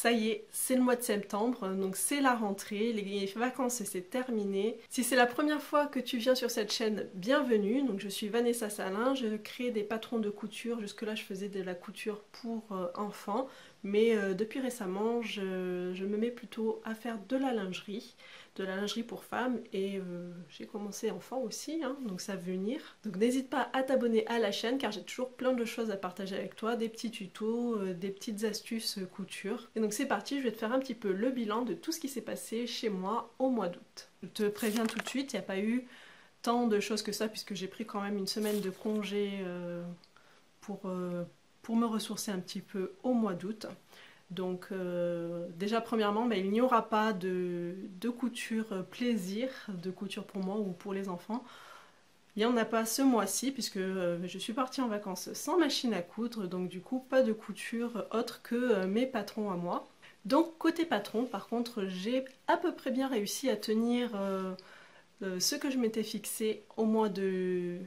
Ça y est, c'est le mois de septembre, donc c'est la rentrée, les vacances c'est terminé. Si c'est la première fois que tu viens sur cette chaîne, bienvenue. Donc je suis Vanessa Salin, je crée des patrons de couture. Jusque-là je faisais de la couture pour enfants, mais depuis récemment je me mets plutôt à faire de la lingerie pour femmes et j'ai commencé enfant aussi, hein, donc ça va venir. Donc n'hésite pas à t'abonner à la chaîne car j'ai toujours plein de choses à partager avec toi, des petits tutos, des petites astuces couture. Et donc c'est parti, je vais te faire un petit peu le bilan de tout ce qui s'est passé chez moi au mois d'août. Je te préviens tout de suite, il n'y a pas eu tant de choses que ça puisque j'ai pris quand même une semaine de congé pour me ressourcer un petit peu au mois d'août. Donc déjà premièrement, il n'y aura pas de couture plaisir, de couture pour moi ou pour les enfants. Il n'y en a pas ce mois-ci puisque je suis partie en vacances sans machine à coudre, donc du coup pas de couture autre que mes patrons à moi. Donc côté patron, par contre, j'ai à peu près bien réussi à tenir ce que je m'étais fixé au mois de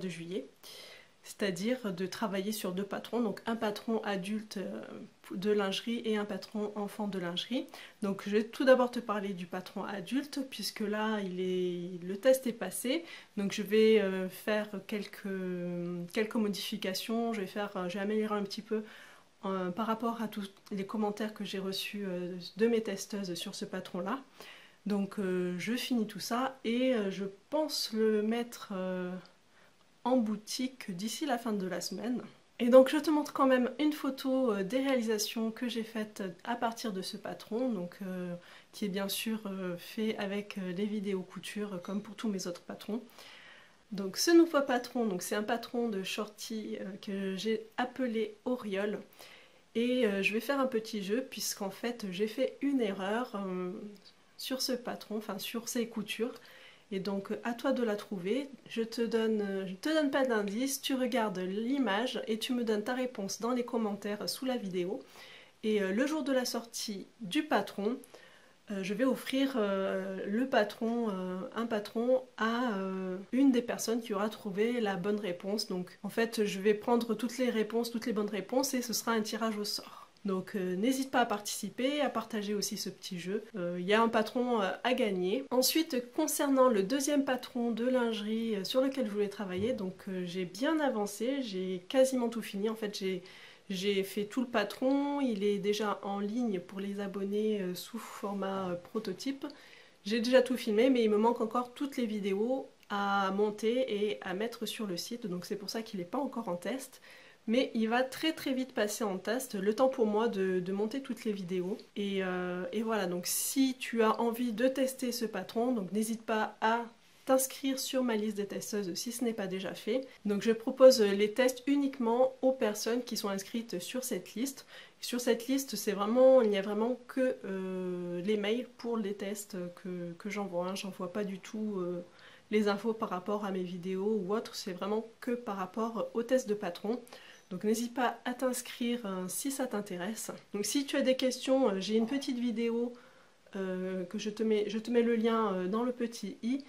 juillet. C'est-à-dire de travailler sur deux patrons, donc un patron adulte de lingerie et un patron enfant de lingerie. Donc je vais tout d'abord te parler du patron adulte puisque là le test est passé. Donc je vais faire quelques modifications, je vais améliorer un petit peu par rapport à tous les commentaires que j'ai reçus de mes testeuses sur ce patron-là. Donc je finis tout ça et je pense le mettre en boutique d'ici la fin de la semaine. Et donc je te montre quand même une photo des réalisations que j'ai faites à partir de ce patron, donc qui est bien sûr fait avec les vidéos couture comme pour tous mes autres patrons. Donc ce nouveau patron, c'est un patron de shorty que j'ai appelé Auréole. Et je vais faire un petit jeu puisqu'en fait j'ai fait une erreur sur ce patron, enfin sur ces coutures. Et donc à toi de la trouver, je te donne pas d'indice, tu regardes l'image et tu me donnes ta réponse dans les commentaires sous la vidéo. Et le jour de la sortie du patron, je vais offrir un patron à une des personnes qui aura trouvé la bonne réponse. Donc en fait je vais prendre toutes les bonnes réponses et ce sera un tirage au sort. Donc n'hésite pas à participer, à partager aussi ce petit jeu. Il y a un patron à gagner. Ensuite, concernant le deuxième patron de lingerie sur lequel je voulais travailler, donc j'ai bien avancé, j'ai quasiment tout fini. En fait, j'ai fait tout le patron, il est déjà en ligne pour les abonnés sous format prototype. J'ai déjà tout filmé, mais il me manque encore toutes les vidéos à monter et à mettre sur le site. Donc c'est pour ça qu'il n'est pas encore en test. Mais il va très vite passer en test, le temps pour moi de monter toutes les vidéos. Et voilà, donc si tu as envie de tester ce patron, donc n'hésite pas à t'inscrire sur ma liste des testeuses si ce n'est pas déjà fait. Donc je propose les tests uniquement aux personnes qui sont inscrites sur cette liste. Sur cette liste, il n'y a vraiment que les mails pour les tests que j'envoie. Hein. J'envoie pas du tout les infos par rapport à mes vidéos ou autres, c'est vraiment que par rapport aux tests de patron. Donc n'hésite pas à t'inscrire si ça t'intéresse. Donc si tu as des questions, j'ai une petite vidéo que je te mets le lien dans le petit i.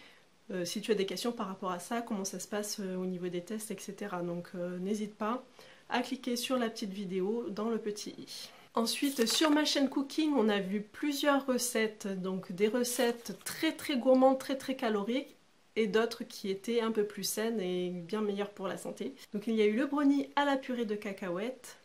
Si tu as des questions par rapport à ça, comment ça se passe au niveau des tests, etc. Donc n'hésite pas à cliquer sur la petite vidéo dans le petit i. Ensuite, sur ma chaîne Cooking, on a vu plusieurs recettes, donc des recettes très gourmandes, très caloriques, et d'autres qui étaient un peu plus saines et bien meilleures pour la santé. Donc il y a eu le brownie à la purée de cacahuètes,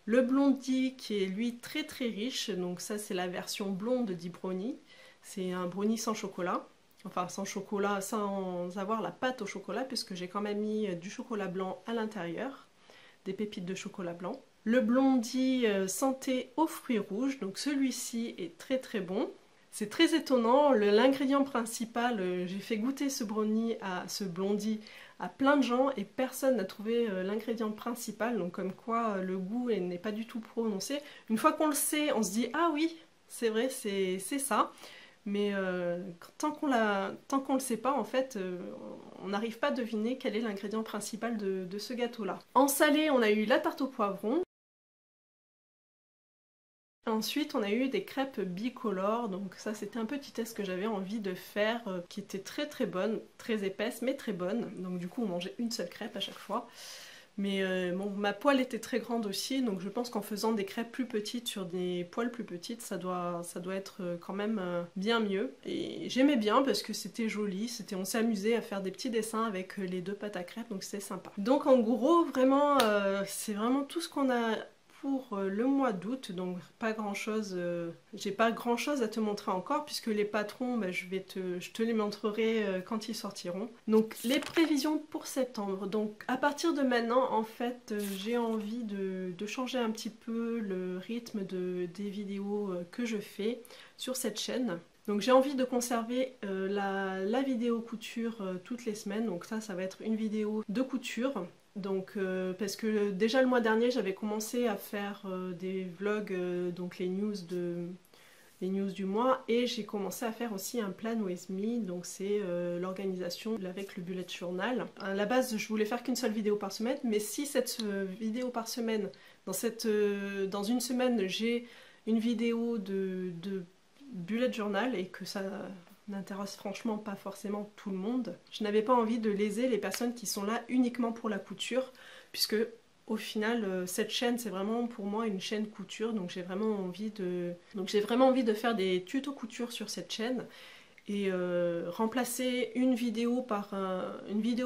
le blondie qui est lui très riche, donc ça c'est la version blonde du brownie, c'est un brownie sans chocolat, enfin sans chocolat, sans avoir la pâte au chocolat puisque j'ai quand même mis du chocolat blanc à l'intérieur, des pépites de chocolat blanc. Le blondie santé aux fruits rouges, donc celui-ci est très bon. C'est très étonnant, l'ingrédient principal, j'ai fait goûter ce blondie à plein de gens et personne n'a trouvé l'ingrédient principal, donc comme quoi le goût n'est pas du tout prononcé. Une fois qu'on le sait, on se dit ah oui, c'est vrai, c'est ça, mais tant qu'on le sait pas, en fait, on n'arrive pas à deviner quel est l'ingrédient principal de ce gâteau-là. En salé, on a eu la tarte au poivron. Ensuite, on a eu des crêpes bicolores, donc ça c'était un petit test que j'avais envie de faire, qui était très bonne, très épaisse mais très bonne. Donc du coup on mangeait une seule crêpe à chaque fois. Mais bon, ma poêle était très grande aussi, donc je pense qu'en faisant des crêpes plus petites sur des poêles plus petites, ça doit être quand même bien mieux. Et j'aimais bien parce que c'était joli, on s'est amusé à faire des petits dessins avec les 2 pâtes à crêpes, donc c'était sympa. Donc en gros, vraiment, c'est vraiment tout ce qu'on a pour le mois d'août, donc pas grand chose, j'ai pas grand chose à te montrer encore puisque les patrons, bah, je te les montrerai quand ils sortiront. Donc les prévisions pour septembre, donc à partir de maintenant en fait j'ai envie de changer un petit peu le rythme des vidéos que je fais sur cette chaîne. Donc j'ai envie de conserver la vidéo couture toutes les semaines, donc ça va être une vidéo de couture. Donc parce que déjà le mois dernier j'avais commencé à faire des vlogs, donc les news du mois, et j'ai commencé à faire aussi un plan with me, donc c'est l'organisation avec le bullet journal. À la base je voulais faire qu'une seule vidéo par semaine, mais si cette vidéo par semaine, dans une semaine j'ai une vidéo de bullet journal et que ça n'intéresse franchement pas forcément tout le monde, je n'avais pas envie de léser les personnes qui sont là uniquement pour la couture, puisque au final cette chaîne c'est vraiment pour moi une chaîne couture, donc j'ai vraiment envie de faire des tutos couture sur cette chaîne. Et remplacer une vidéo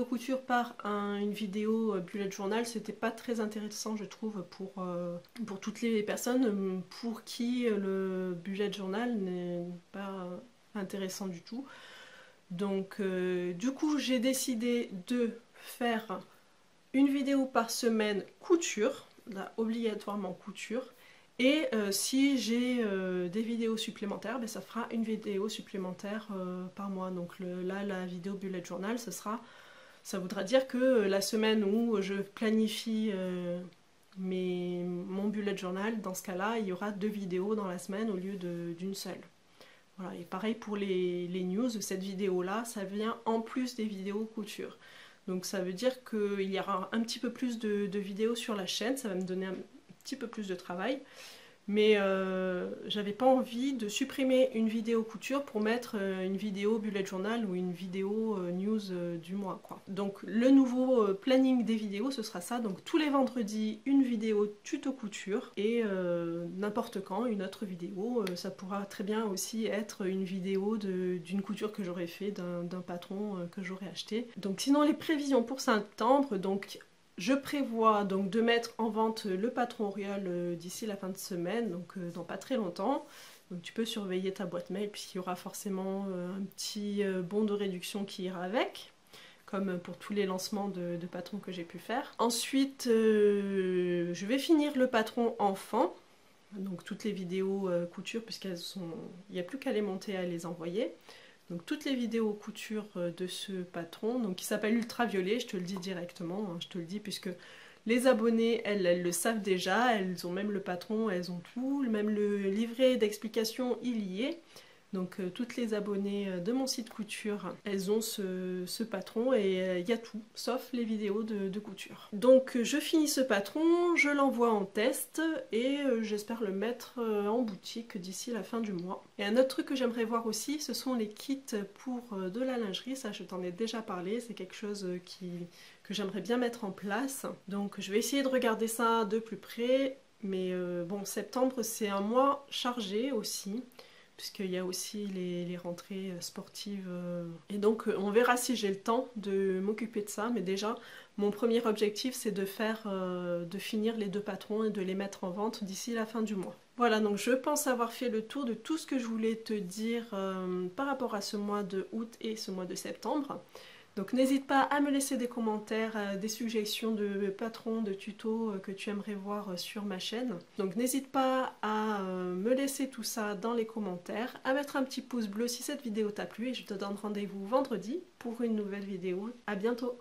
couture par une vidéo bullet journal, c'était pas très intéressant je trouve pour toutes les personnes pour qui le bullet journal n'est pas intéressant du tout. Donc du coup j'ai décidé de faire une vidéo par semaine couture, là obligatoirement couture. Et si j'ai des vidéos supplémentaires, ben, ça fera une vidéo supplémentaire par mois. Donc là, la vidéo bullet journal, ça voudra dire que la semaine où je planifie mon bullet journal, dans ce cas-là, il y aura 2 vidéos dans la semaine au lieu d'une seule. Voilà. Et pareil pour les news, cette vidéo-là, ça vient en plus des vidéos couture. Donc ça veut dire qu'il y aura un petit peu plus de vidéos sur la chaîne, ça va me donner un petit peu plus de travail, mais j'avais pas envie de supprimer une vidéo couture pour mettre une vidéo bullet journal ou une vidéo news du mois, quoi. Donc le nouveau planning des vidéos, ce sera ça, donc tous les vendredis une vidéo tuto couture et n'importe quand une autre vidéo. Ça pourra très bien aussi être une vidéo d'une couture que j'aurais fait, d'un patron que j'aurais acheté. Donc sinon les prévisions pour septembre, donc je prévois donc de mettre en vente le patron Auriol d'ici la fin de semaine, donc dans pas très longtemps. Donc tu peux surveiller ta boîte mail puisqu'il y aura forcément un petit bon de réduction qui ira avec, comme pour tous les lancements de patrons que j'ai pu faire. Ensuite, je vais finir le patron enfant, donc toutes les vidéos couture puisqu'il n'y a plus qu'à les monter et à les envoyer. Donc toutes les vidéos couture de ce patron, donc qui s'appelle Ultraviolet, je te le dis directement, hein, je te le dis puisque les abonnés, elles le savent déjà, elles ont même le patron, elles ont tout, même le livret d'explication, il y est. Donc toutes les abonnées de mon site couture, elles ont ce patron et il y a tout, sauf les vidéos de couture. Donc je finis ce patron, je l'envoie en test et j'espère le mettre en boutique d'ici la fin du mois. Et un autre truc que j'aimerais voir aussi, ce sont les kits pour de la lingerie, ça je t'en ai déjà parlé, c'est quelque chose que j'aimerais bien mettre en place. Donc je vais essayer de regarder ça de plus près, mais bon, septembre c'est un mois chargé aussi, puisqu'il y a aussi les rentrées sportives. Et donc on verra si j'ai le temps de m'occuper de ça, mais déjà mon premier objectif c'est de finir les 2 patrons et de les mettre en vente d'ici la fin du mois. Voilà, donc je pense avoir fait le tour de tout ce que je voulais te dire par rapport à ce mois de août et ce mois de septembre. Donc n'hésite pas à me laisser des commentaires, des suggestions de patrons, de tutos que tu aimerais voir sur ma chaîne. Donc n'hésite pas à me laisser tout ça dans les commentaires, à mettre un petit pouce bleu si cette vidéo t'a plu et je te donne rendez-vous vendredi pour une nouvelle vidéo. À bientôt!